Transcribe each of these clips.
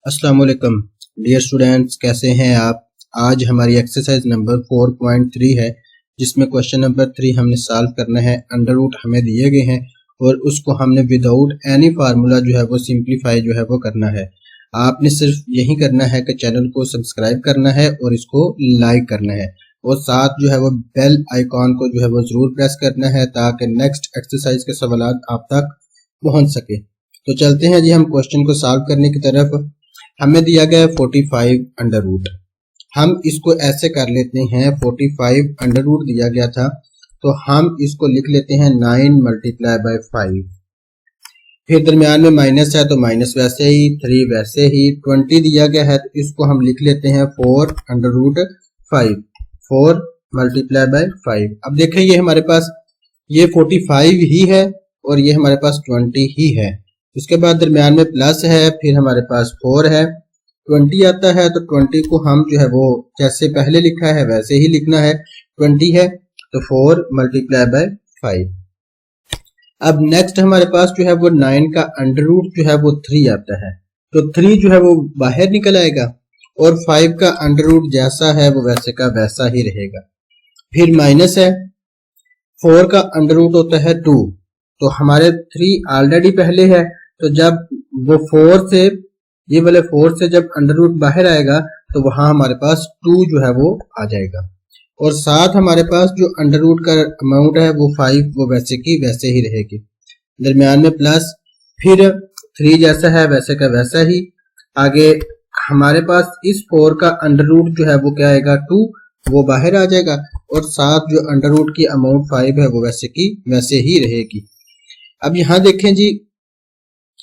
अस्सलाम वालेकुम dear students, कैसे हैं आप। आज हमारी एक्सरसाइज नंबर 4.3 है, जिसमें क्वेश्चन नंबर 3 हमने सॉल्व करना है। अंडर रूट हमें दिए गए हैं और उसको हमने विदाउट एनी फार्मूला जो है वो सिंप्लीफाई जो है वो करना है। आपने सिर्फ यही करना है कि चैनल को सब्सक्राइब करना है और इसको लाइक करना है और साथ जो है वो बेल आइकॉन को जो है वो ज़रूर प्रेस करना है ताकि नेक्स्ट एक्सरसाइज के सवालात आप तक पहुंच सके। तो चलते हैं जी हम क्वेश्चन को सॉल्व करने की तरफ। हमें दिया गया है 45 अंडर रूट। हम इसको ऐसे कर लेते हैं, 45 अंडर रूट दिया गया था तो हम इसको लिख लेते हैं 9 मल्टीप्लाई बाय 5। फिर दरमियान में माइनस है तो माइनस वैसे ही, 3 वैसे ही। 20 दिया गया है तो इसको हम लिख लेते हैं 4 अंडर रूट 5, 4 मल्टीप्लाई बाय 5। अब देखें ये हमारे पास ये 45 ही है और ये हमारे पास 20 ही है। उसके बाद दरमियान में प्लस है, फिर हमारे पास 4 है, 20 आता है तो 20 को हम जो है वो जैसे पहले लिखा है वैसे ही लिखना है। 20 है तो 4 मल्टीप्लाई बाय 5। अब नेक्स्ट हमारे पास जो है वो 9 का अंडर रूट जो है वो 3 आता है तो 3 जो है वो बाहर निकल आएगा और 5 का अंडर रूट जैसा है वो वैसे का वैसा ही रहेगा। फिर माइनस है, 4 का अंडर रूट होता है 2 तो हमारे 3 ऑलरेडी पहले है तो जब वो 4 से ये वाले 4 से जब अंडर रूट बाहर आएगा तो वहां हमारे पास 2 जो है वो आ जाएगा और साथ हमारे पास जो अंडर रूट का अमाउंट है वो 5 वो वैसे की वैसे ही रहेगी। दरमियान में प्लस, फिर 3 जैसा है वैसे का वैसा ही। आगे हमारे पास इस 4 का अंडर रूट जो है वो क्या आएगा 2, वो बाहर आ जाएगा और साथ जो अंडर रूट की अमाउंट 5 है वो वैसे की वैसे ही रहेगी। अब यहाँ देखें जी,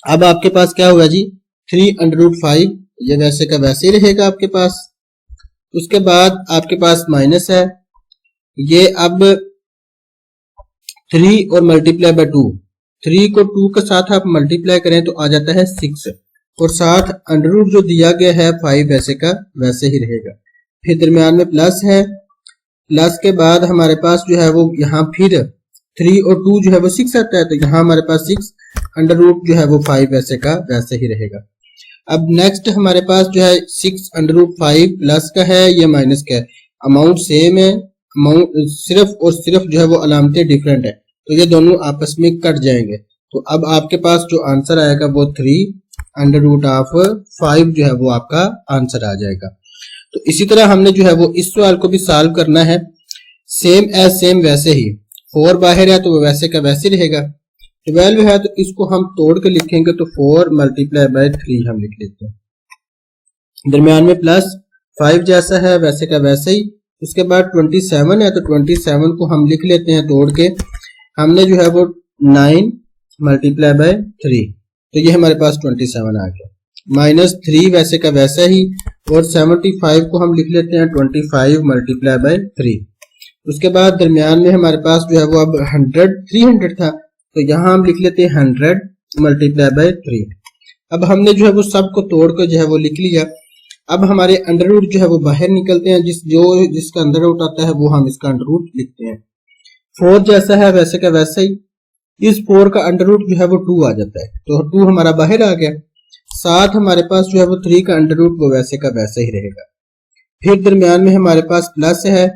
अब आपके पास क्या होगा जी 3 अंडर रूट 5, ये वैसे का वैसे ही रहेगा आपके पास। उसके बाद आपके पास माइनस है, ये अब 3 और मल्टीप्लाई बाय 2, 3 को 2 के साथ आप मल्टीप्लाई करें तो आ जाता है 6 और साथ अंडर रूट जो दिया गया है 5 वैसे का वैसे ही रहेगा। फिर दरमियान में प्लस है, प्लस के बाद हमारे पास जो है वो यहाँ फिर 3 और 2 जो है वो 6 आता है तो यहाँ हमारे पास 6 अंडर रूट जो है वो 5 वैसे का वैसे ही रहेगा। अब नेक्स्ट हमारे पास जो है 6 अंडर रूट 5 प्लस का है, ये माइनस का है। अमाउंट सेम है, अमाउंट सिर्फ और सिर्फ जो है वो अलामतें डिफरेंट है तो ये दोनों आपस में कट जाएंगे। तो अब आपके पास जो आंसर आएगा वो 3 अंडर रूट ऑफ 5 जो है वो आपका आंसर आ जाएगा। तो इसी तरह हमने जो है वो इस सवाल को भी सॉल्व करना है, सेम एज सेम वैसे ही। 4 बाहर है तो वो वैसे का वैसे रहेगा। 12 है तो इसको हम तोड़ के लिखेंगे तो 4 मल्टीप्लाई बाय 3 हम लिख लेते हैं। दरमियान में प्लस, 5 जैसा है वैसे का वैसे ही। उसके बाद 27 है तो 27 को हम लिख लेते हैं तोड़ के। हमने जो है वो 9 मल्टीप्लाई बाय 3 तो ये हमारे पास 27 आ गया। माइनस 3 वैसे का वैसा ही और 75 को हम लिख लेते हैं 25 मल्टीप्लाई बाय 3। उसके बाद दरमियान में हमारे पास जो है वो अब 300 था तो यहाँ हम लिख लेते हैं 100 मल्टीप्लाई बाय 3। अब हमने जो है वो सब को तोड़ कर जो है वो लिख लिया। अब हमारे अंडर रूट जो है वो बाहर निकलते हैं, जिसका अंडर रूट आता है वो हम इसका अंडर रूट लिखते हैं। 4 जैसा है वैसे का वैसा ही, इस 4 का अंडर रूट जो है वो 2 आ जाता है तो 2 हमारा बाहर आ गया। साथ हमारे पास जो है वो 3 का अंडर रूट वो वैसे का वैसे ही रहेगा। फिर दरमियान में हमारे पास प्लस है,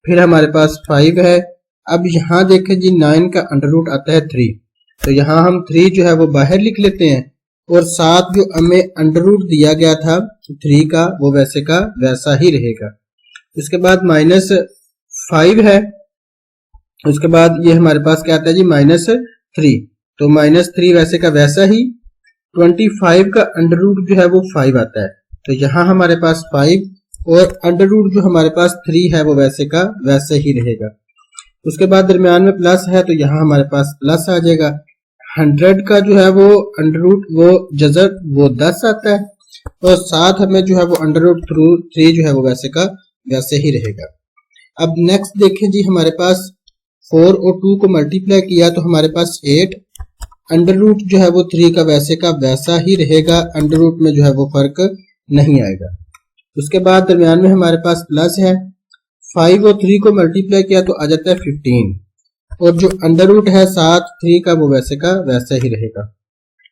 फिर हमारे पास 5 है। अब यहाँ देखें जी 9 का अंडर रूट आता है 3 तो यहाँ हम 3 जो है वो बाहर लिख लेते हैं और साथ जो हमें अंडर रूट दिया गया था 3 का वो वैसे का वैसा ही रहेगा। उसके बाद माइनस 5 है, उसके बाद ये हमारे पास क्या आता है जी -3 तो -3 वैसे का वैसा ही। 25 का अंडर रूट जो है वो 5 आता है तो यहाँ हमारे पास 5 और अंडर रूट जो हमारे पास 3 है वो वैसे का वैसे ही रहेगा। उसके बाद दरमियान में प्लस है तो यहाँ हमारे पास प्लस आ जाएगा। 100 का जो है वो अंडर रूट वो जजर वो 10 आता है और साथ हमें जो है वो अंडर रूट 3 जो है वो वैसे का वैसे ही रहेगा। अब नेक्स्ट देखें जी, हमारे पास 4 और 2 को मल्टीप्लाई किया तो हमारे पास 8 अंडर रूट जो है वो 3 का वैसा ही रहेगा, अंडर रूट में जो है वो फर्क नहीं आएगा। उसके बाद दरमियान में हमारे पास प्लस है, 5 और 3 को मल्टीप्लाई किया तो आ जाता है 15 और जो अंडर रूट है 7 3 का वो वैसे का वैसा ही रहेगा।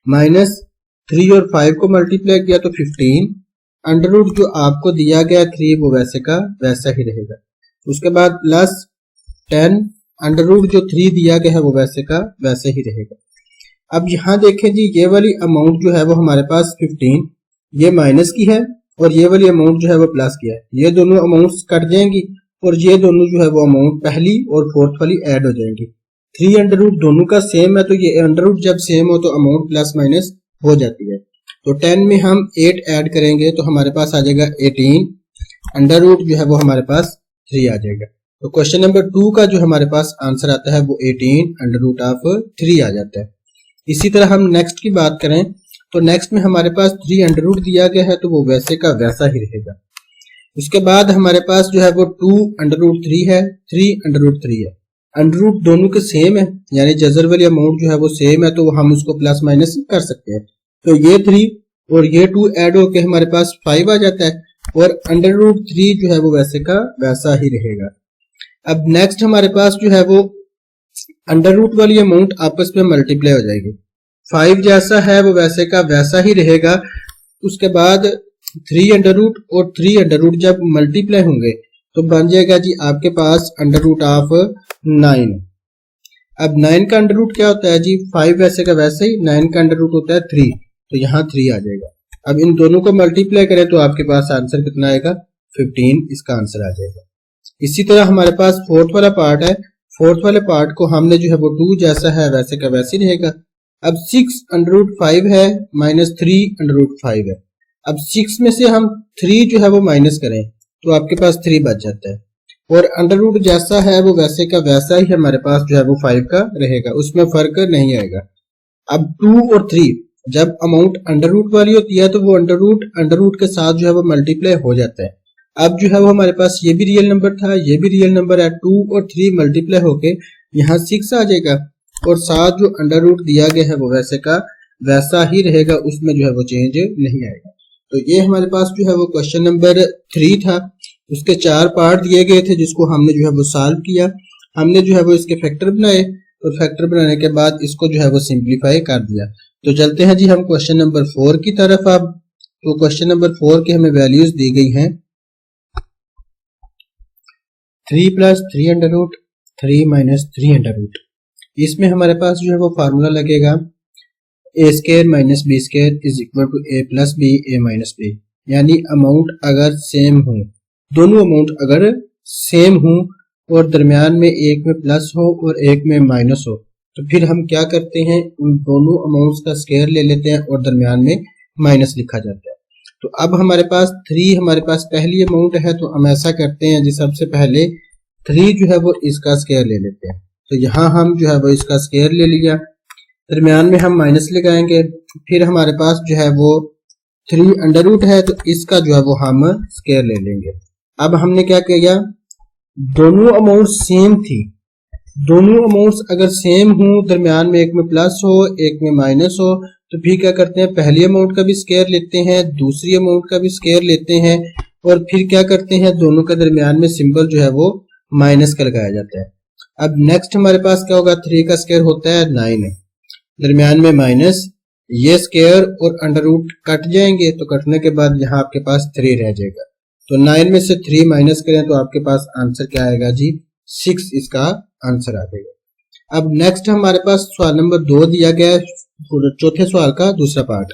माइनस 3 और 5 को मल्टीप्लाई किया तो 15, अंडर रूट जो आपको दिया गया 3 वो वैसे का वैसा ही रहेगा। उसके बाद प्लस 10, अंडर रूट जो 3 दिया गया है वो वैसे का वैसे ही रहेगा। अब यहाँ देखें जी, ये वाली अमाउंट जो है वो हमारे पास 15 ये माइनस की है और ये वाली अमाउंट जो है वो प्लस की है। ये दोनों अमाउंट्स कट जाएंगी और ये दोनों जो है वो अमाउंट पहली और फोर्थ वाली ऐड हो जाएंगी। 3 अंडर रूट दोनों का सेम है तो ये अंडर रूट जब सेम हो तो अमाउंट प्लस माइनस हो जाती है। तो 10 में हम 8 ऐड करेंगे तो हमारे पास आ जाएगा 18, अंडर रूट जो है वो हमारे पास 3 आ जाएगा। तो क्वेश्चन नंबर 2 का जो हमारे पास आंसर आता है वो 18 अंडर रूट ऑफ 3 आ जाता है। इसी तरह हम नेक्स्ट की बात करें तो नेक्स्ट में हमारे पास 3 अंडर रूट दिया गया है तो वो वैसे का वैसा ही रहेगा। उसके बाद हमारे पास जो है वो 2 अंडर रूट 3 है, 3 अंडर रूट 3 है। अंडर रूट दोनों के सेम है यानी जजर वाली अमाउंट जो है वो सेम है तो हम उसको प्लस माइनस कर सकते हैं। तो ये 3 और ये 2 ऐड होके हमारे पास 5 आ जाता है और अंडर रूट 3 जो है वो वैसे का वैसा ही रहेगा। अब नेक्स्ट हमारे पास जो है वो अंडर रूट वाली अमाउंट आपस में मल्टीप्लाई हो जाएगी। 5 जैसा है वो वैसे का वैसा ही रहेगा। उसके बाद 3 अंडर रूट और 3 अंडर रूट जब मल्टीप्लाई होंगे तो बन जाएगा जी आपके पास अंडर रूट ऑफ 9। अब 9 का अंडर रूट क्या होता है जी, 5 वैसे का वैसे ही, 9 का अंडर रूट होता है 3 तो यहाँ 3 आ जाएगा। अब इन दोनों को मल्टीप्लाई करें तो आपके पास आंसर कितना आएगा, 15 इसका आंसर आ जाएगा। इसी तरह हमारे पास फोर्थ वाला पार्ट है, फोर्थ वाले पार्ट को हमने जो है वो 2 जैसा है वैसे का वैसे ही रहेगा। अब 6 अंडर रूट 5 है माइनस 3 अंडर रूट 5 है। अब 6 में से हम 3 जो है वो माइनस करें तो आपके पास 3 बच जाता है और अंडर रूट जैसा है वो वैसे का वैसा ही हमारे पास जो है वो 5 का रहेगा, उसमें फर्क नहीं आएगा। अब 2 और 3 जब अमाउंट अंडर रूट वाली होती है तो वो अंडर रूट के साथ जो है वो मल्टीप्लाई हो जाता है। अब जो है वो हमारे पास ये भी रियल नंबर था, ये भी रियल नंबर है, 2 और 3 मल्टीप्लाई होके यहाँ 6 आ जाएगा और साथ जो अंडर रूट दिया गया है वो वैसे का वैसा ही रहेगा, उसमें जो है वो चेंज नहीं आएगा। तो ये हमारे पास जो है वो क्वेश्चन नंबर 3 था। उसके 4 पार्ट दिए गए थे जिसको हमने जो है वो सॉल्व किया। हमने जो है वो इसके फैक्टर बनाए और फैक्टर बनाने के बाद इसको जो है वो सिंप्लीफाई कर दिया। तो चलते हैं जी हम क्वेश्चन नंबर 4 की तरफ। अब तो क्वेश्चन नंबर 4 की हमें वैल्यूज दी गई हैं 3 plus 3 under root 3 minus 3 under root. इसमें हमारे पास जो है वो फार्मूला लगेगा A square minus B square is equal to A plus B A minus B. यानी अमाउंट अगर सेम हो, दोनों अमाउंट अगर सेम हो और दरमियान में एक में प्लस हो और एक में माइनस हो तो फिर हम क्या करते हैं, उन दोनों अमाउंट्स का स्केयर ले लेते हैं और दरमियान में माइनस लिखा जाता है। तो अब हमारे पास 3 हमारे पास पहली अमाउंट है तो हम ऐसा करते हैं जी, सबसे पहले 3 जो है वो इसका स्केयर ले लेते हैं। तो यहाँ हम जो है वो इसका स्केयर ले लिया, दरमियान में हम माइनस लगाएंगे। फिर हमारे पास जो है वो 3 अंडर रूट है तो इसका जो है वो हम स्केयर ले लेंगे। अब हमने क्या किया, दोनों अमाउंट सेम थी, दोनों अमाउंट्स अगर सेम हो, दरमियान में एक में प्लस हो एक में माइनस हो तो फिर क्या करते हैं, पहली अमाउंट का भी स्केयर लेते हैं, दूसरी अमाउंट का भी स्केयर लेते हैं और फिर क्या करते हैं, दोनों के दरमियान में सिंबल जो है वो माइनस का लगाया जाता है। अब नेक्स्ट हमारे पास क्या होगा, 3 का स्केयर होता है 9, दरमियान में माइनस, ये स्केयर और अंडर रूट कट जाएंगे तो कटने के बाद यहाँ आपके पास 3 रह जाएगा। तो 9 में से 3 माइनस करें तो आपके पास आंसर क्या आएगा जी, 6 इसका आंसर आ जाएगा। अब नेक्स्ट हमारे पास सवाल नंबर 2 दिया गया है, चौथे सवाल का दूसरा पार्ट।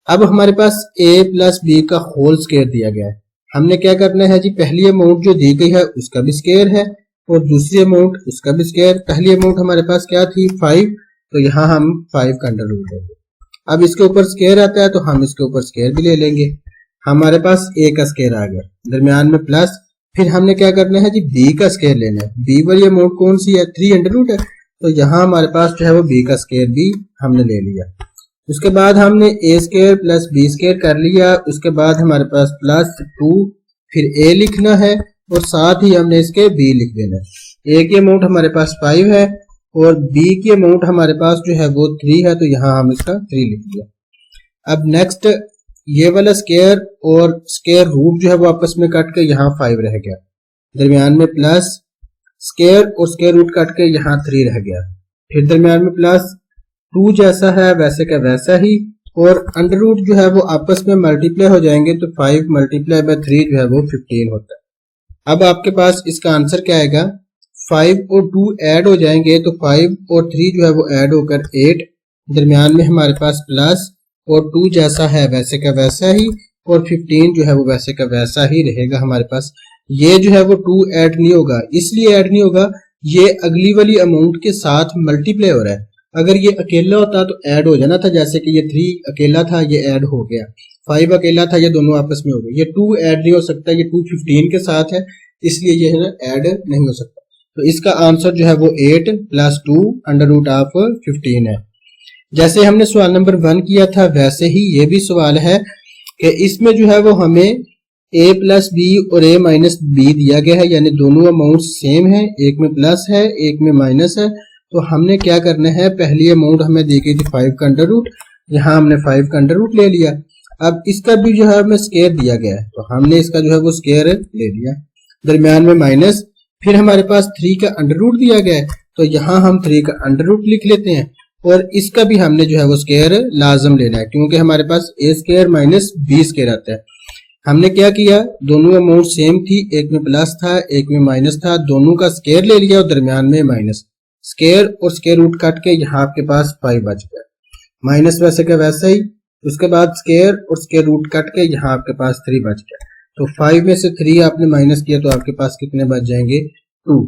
अब हमारे पास a प्लस बी का होल स्केयर दिया गया है। हमने क्या करना है जी, पहली अमाउंट जो दी गई है उसका भी स्केयर है और दूसरी अमाउंट उसका भी स्केयर। पहली अमाउंट हमारे पास क्या थी 5 तो यहाँ हम 5 का अंडर रूट लेंगे। अब इसके ऊपर स्केयर आता है तो हम इसके ऊपर स्केयर भी ले लेंगे। हमारे पास a का स्केयर आ गया, दरमियान में प्लस, फिर हमने क्या करना है जी, b का स्केयर लेना है। b वाली अमाउंट कौन सी है, 3 अंडर रूट है तो यहाँ हमारे पास जो है वो b का स्केयर भी हमने ले लिया। उसके बाद हमने a square plus b square कर लिया। उसके बाद हमारे पास प्लस 2, फिर a लिखना है और साथ ही हमने इसके b लिख देना है। a की अमाउंट हमारे पास 5 है और b की अमाउंट हमारे पास जो है वो 3 है तो यहाँ हम इसका 3 लिख दिया। अब नेक्स्ट ये वाला स्केयर और स्केयर रूट जो है वो आपस में कट के यहाँ 5 रह गया, दरमियान में प्लस, स्केयर और स्केयर रूट कट के यहाँ 3 रह गया, फिर दरमियान में प्लस, 2 जैसा है वैसे का वैसा ही और अंडर रूट जो है वो आपस में मल्टीप्लाई हो जाएंगे तो 5 मल्टीप्लाई बाय 3 जो है वो 15 होता है। अब आपके पास इसका आंसर क्या आएगा, 5 और 2 ऐड हो जाएंगे तो 5 और 3 जो है वो ऐड होकर 8, दरमियान में हमारे पास प्लस, और 2 जैसा है वैसे का वैसा ही, और 15 जो है वो वैसे का वैसा ही रहेगा हमारे पास। ये जो है वो 2 ऐड नहीं होगा, इसलिए ऐड नहीं होगा, ये अगली वाली अमाउंट के साथ मल्टीप्लाई हो रहा है। अगर ये अकेला होता तो ऐड हो जाना था, जैसे कि ये 3 अकेला था ये ऐड हो गया, 5 अकेला था ये दोनों आपस में हो गए। ये 2 ऐड नहीं हो सकता, ये 2 15 के साथ है, इसलिए ये है ना ऐड नहीं हो सकता। तो इसका आंसर जो है वो 8 + 2 √15 है। जैसे हमने सवाल नंबर 1 किया था वैसे ही ये भी सवाल है कि इसमें जो है वो हमें a + b और a - b दिया गया है, यानी दोनों अमाउंट सेम है, एक में प्लस है एक में माइनस है। तो हमने क्या करना है, पहली अमाउंट हमें दी गई थी 5 का अंडर रूट, यहाँ हमने 5 का अंडर रूट ले लिया। अब इसका भी जो है हमें स्क्वायर दिया गया है तो हमने इसका जो है वो स्क्वायर ले लिया, दरमियान में माइनस। फिर हमारे पास 3 का अंडर रूट दिया गया है तो यहाँ हम 3 का अंडर रूट लिख लेते हैं, और इसका भी हमने जो है वो स्क्वायर लाजम लेना है, क्योंकि हमारे पास a² - b² आता है। हमने क्या किया, दोनों अमाउंट सेम थी, एक में प्लस था एक में माइनस था, दोनों का स्क्वायर ले लिया और दरमियान में माइनस, स्क्वायर और स्क्वायर रूट काट के यहाँ आपके पास 5 बच गया, माइनस वैसे का वैसा ही। उसके बाद स्क्वायर और स्क्वायर रूट काट के यहाँ आपके पास 3 बच गया। तो 5 में से 3 आपने माइनस किया तो आपके पास कितने बच जाएंगे, 2।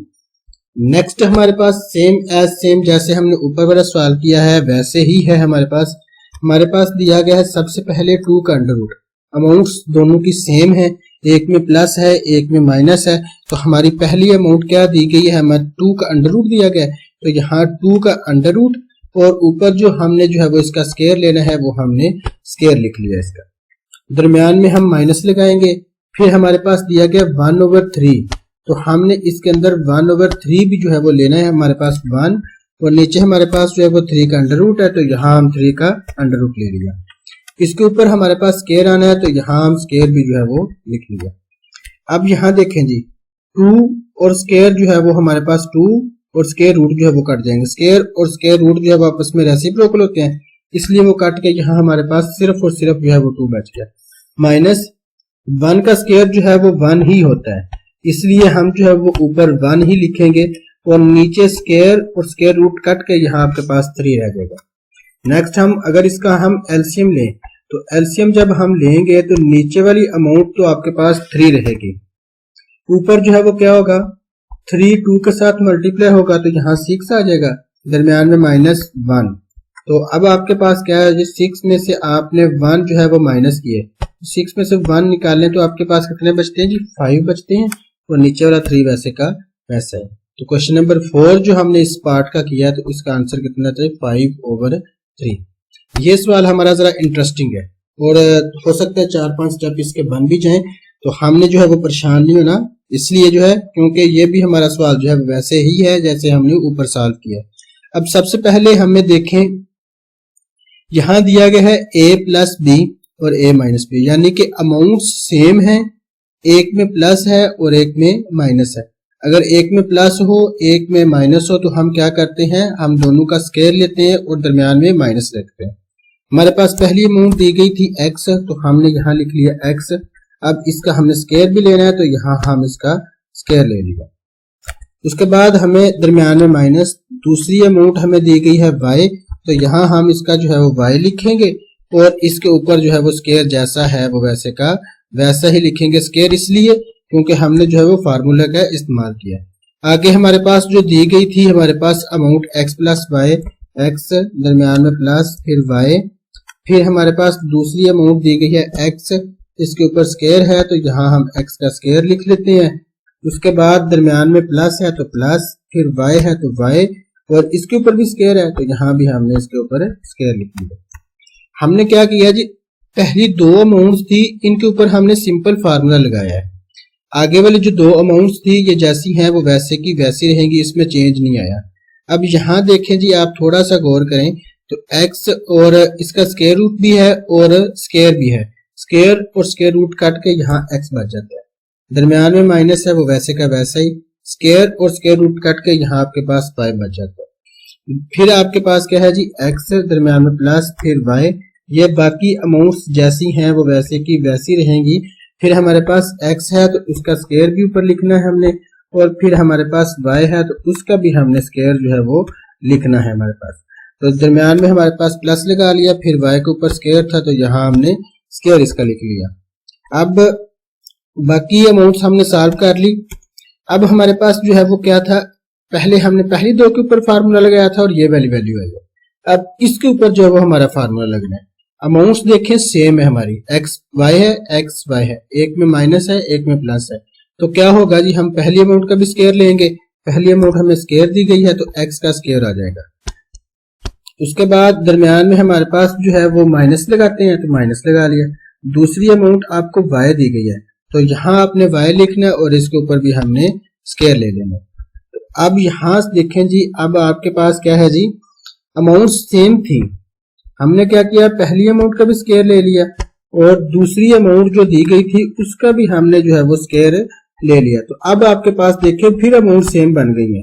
नेक्स्ट हमारे पास सेम जैसे हमने ऊपर वाला सवाल किया है वैसे ही है। हमारे पास दिया गया है सबसे पहले 2 का अंडर रूट, अमाउंट्स दोनों की सेम है, एक में प्लस है एक में माइनस है। तो हमारी पहली अमाउंट क्या दी गई है, हमें 2 का अंडर रूट दिया गया है, तो यहाँ 2 का अंडर रूट, और ऊपर जो हमने जो है वो इसका स्क्वायर लेना है वो हमने स्क्वायर लिख लिया इसका, दरमियान में हम माइनस लगाएंगे। फिर हमारे पास दिया गया 1/3, तो हमने इसके अंदर 1/3 भी जो है वो लेना है, हमारे पास 1, और नीचे हमारे पास जो है वो 3 का अंडर रूट है तो यहाँ हम 3 का अंडर रूट ले लिया। इसके ऊपर हमारे पास स्क्वायर आना है तो यहाँ हम स्क्वायर भी जो है वो लिख लिया। अब यहाँ देखें जी, 2 और स्क्वायर जो है वो हमारे पास 2 और स्क्वायर रूट जो है वो कट जाएंगे, स्क्वायर और स्क्वायर रूट जो है वो आपस में रेसिप्रोकल होते हैं, इसलिए वो कट के यहाँ हमारे पास सिर्फ और सिर्फ जो है वो 2 बच गया। माइनस 1 का स्क्वायर जो है वो 1 ही होता है, इसलिए हम जो है वो ऊपर 1 ही लिखेंगे, और नीचे स्क्वायर और स्क्वायर रूट कट के यहाँ आपके पास 3 रह जाएगा। नेक्स्ट अगर इसका हम एलसीएम लें, तो एलसीएम जब हम लेंगे तो नीचे वाली अमाउंट तो आपके पास 3 रहेगी, ऊपर जो है वो क्या होगा, 3 2 के साथ मल्टीप्लाई होगा तो यहाँ 6 आ जाएगा, दरमियान में -1। तो अब आपके पास क्या है, 6 में से आपने 1 जो है वो माइनस किए, 6 में से 1 निकालें तो आपके पास कितने बचते हैं जी, 5 बचते हैं, और नीचे वाला 3 वैसे का वैसा है। तो क्वेश्चन नंबर 4 जो हमने इस पार्ट का किया तो इसका आंसर कितना था, 5/3। ये सवाल हमारा जरा इंटरेस्टिंग है, और हो सकता है 4-5 स्टेप इसके बन भी जाएं, तो हमने जो है वो परेशान नहीं होना, इसलिए जो है क्योंकि ये भी हमारा सवाल जो है वैसे ही है जैसे हमने ऊपर सॉल्व किया। अब सबसे पहले हमें देखें, यहाँ दिया गया है a + b और a - b, यानी कि अमाउंट सेम है, एक में प्लस है और एक में माइनस है। अगर एक में प्लस हो एक में माइनस हो तो हम क्या करते हैं, हम दोनों का स्क्वायर लेते हैं और दरमियान में माइनस रखते हैं। हमारे पास पहली अमाउंट दी गई थी x, तो हमने यहाँ लिख लिया x। अब इसका हमने स्क्वायर भी लेना है तो यहाँ हम इसका स्क्वायर ले लिया। उसके बाद हमें दरमियान में माइनस, दूसरी अमाउंट हमें दी गई है y, तो यहाँ हम इसका जो है वो y लिखेंगे, और इसके ऊपर जो है वो स्क्वायर जैसा है वो वैसे का वैसा ही लिखेंगे। स्क्वायर इसलिए क्योंकि हमने जो है वो फार्मूला का इस्तेमाल किया। आगे हमारे पास जो दी गई थी, हमारे पास अमाउंट x + y, x दरमियान में प्लस फिर y, फिर हमारे पास दूसरी अमाउंट दी गई है x, इसके ऊपर स्क्वायर है तो यहाँ हम x का स्क्वायर लिख लेते हैं। उसके बाद दरमियान में प्लस है तो प्लस, फिर y है तो y, और इसके ऊपर भी स्क्वायर है तो यहाँ भी हमने इसके ऊपर स्क्वायर लिख लिया। हमने क्या किया जी, पहली 2 अमाउंट्स थी इनके ऊपर हमने सिंपल फार्मूला लगाया है, आगे वाली जो 2 अमाउंट्स थी ये जैसी हैं वो वैसे की वैसी रहेंगी, इसमें चेंज नहीं आया। अब यहाँ देखें जी, आप थोड़ा सा गौर करें तो x और इसका स्क्वायर रूट भी है और स्क्वायर भी है, स्क्वायर और स्क्वायर रूट काट के यहाँ x बच जाता है, दरमियान में माइनस है वो वैसे का वैसा ही, स्क्वायर और स्क्वायर रूट काट के यहाँ आपके पास y बच जाता है। फिर आपके पास क्या है जी, x दरमियान में प्लस फिर y, ये बाकी अमाउंट्स जैसी हैं वो वैसे की वैसी रहेंगी। फिर हमारे पास x है तो उसका स्क्वायर भी ऊपर लिखना है हमने, और फिर हमारे पास y है तो उसका भी हमने स्क्वायर जो है वो लिखना है हमारे पास। तो दरमियान में हमारे पास प्लस लगा लिया, फिर y के ऊपर स्क्वायर था तो यहाँ हमने स्क्वायर इसका लिख लिया। अब बाकी अमाउंट्स हमने सॉल्व कर ली। अब हमारे पास जो है वो क्या था, पहले हमने पहली दो के ऊपर फार्मूला लगाया था और ये वाली वैल्यू है। अब इसके ऊपर जो है वो हमारा फार्मूला लगना है। अमाउंट्स देखें सेम है हमारी, एक्स वाई है, एक में माइनस है एक में प्लस है। तो क्या होगा जी, हम पहली अमाउंट का भी स्क्वायर लेंगे। पहली अमाउंट हमें स्क्वायर दी गई है तो एक्स का स्क्वायर आ जाएगा। उसके बाद दरमियान में हमारे पास जो है वो माइनस लगाते हैं तो माइनस लगा लिया। दूसरी अमाउंट आपको वाई दी गई है तो यहाँ आपने वाई लिखना है और इसके ऊपर भी हमने स्क्वायर ले लेना। तो अब यहाँ देखें जी, अब आपके पास क्या है जी, अमाउंट सेम थी, हमने क्या किया, पहली अमाउंट का भी स्क्वायर ले लिया और दूसरी अमाउंट जो दी गई थी उसका भी हमने जो है वो स्क्वायर ले लिया। तो अब आपके पास देखिए फिर अमाउंट सेम बन गई है।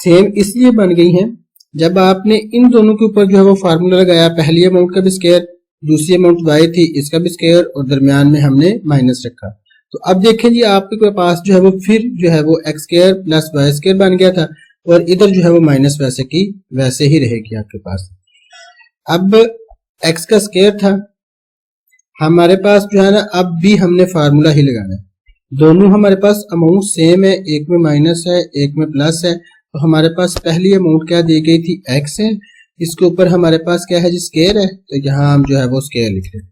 सेम इसलिए बन गई है जब आपने इन दोनों के ऊपर जो है वो फार्मूला लगाया, पहली अमाउंट का भी स्क्वायर, दूसरी अमाउंट वाई थी इसका भी स्क्वायर और दरमियान में हमने माइनस रखा। तो अब देखें जी, आपके पास जो है वो फिर जो है वो x square plus y square बन गया था और इधर जो है वो माइनस वैसे की वैसे ही रहेगी आपके पास। अब x का स्क्वायर था हमारे पास जो है ना, अब भी हमने फार्मूला ही लगाना है। दोनों हमारे पास अमाउंट सेम है, एक में माइनस है एक में प्लस है। तो हमारे पास पहली अमाउंट क्या दी गई थी, x है, इसके ऊपर हमारे पास क्या है जी, स्क्वायर है, तो यहाँ हम जो है वो स्क्वायर लिख रहे हैं।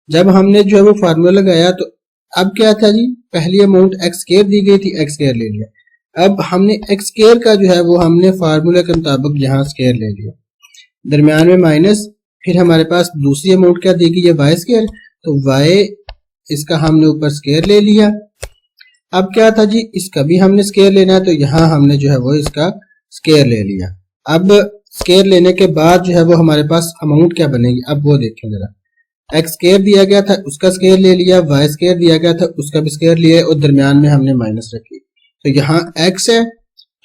जब हमने जो है वो फार्मूला लगाया तो अब क्या था जी, पहली अमाउंट x स्क्वायर दी गई थी, x स्क्वायर ले लिया। अब हमने x स्क्वायर का जो है वो हमने फार्मूला के मुताबिक यहाँ स्क्वायर ले लिया, दरमियान में माइनस, फिर हमारे पास दूसरी अमाउंट क्या दी गई है, वाई स्क्वायर, तो वाई इसका हमने ऊपर स्क्वायर ले लिया। अब क्या था जी, इसका भी हमने स्क्वायर लेना है तो यहाँ हमने जो है वो इसका स्क्वायर ले लिया। अब स्क्वायर लेने के बाद जो है वो हमारे पास अमाउंट क्या बनेगी, अब वो देखें जरा, एक्स स्क्वायर दिया गया था उसका स्क्वायर ले लिया, वाई स्क्वायर दिया गया था उसका भी स्क्वायर लिया और दरमियान में हमने माइनस रखी। तो यहाँ एक्स है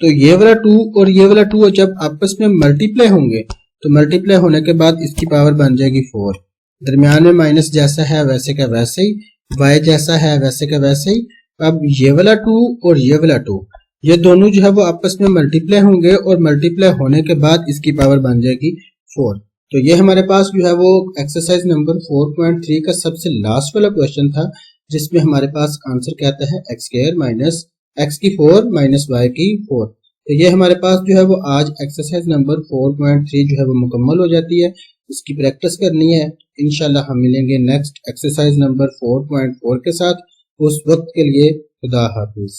तो ये वाला 2 और ये वाला 2 जब आपस में मल्टीप्लाई होंगे तो मल्टीप्लाई होने के बाद इसकी पावर बन जाएगी 4। दरमियान में माइनस जैसा है वैसे का वैसे ही, y जैसा है वैसे का वैसे ही। अब ये वाला 2 और ये वाला 2 ये दोनों जो है वो आपस में मल्टीप्लाई होंगे और मल्टीप्लाई होने के बाद इसकी पावर बन जाएगी 4। तो ये हमारे पास जो है वो एक्सरसाइज नंबर 4.3 का सबसे लास्ट वाला क्वेश्चन था, जिसमें हमारे पास आंसर कहता है एक्स स्क्वायर माइनस एक्स की 4 माइनस वाई की 4। तो ये हमारे पास जो है वो आज एक्सरसाइज नंबर 4.3 जो है वो मुकम्मल हो जाती है। इसकी प्रैक्टिस करनी है, इंशाल्लाह हम मिलेंगे नेक्स्ट एक्सरसाइज नंबर 4.4 के साथ। उस वक्त के लिए खुदा हाफिज।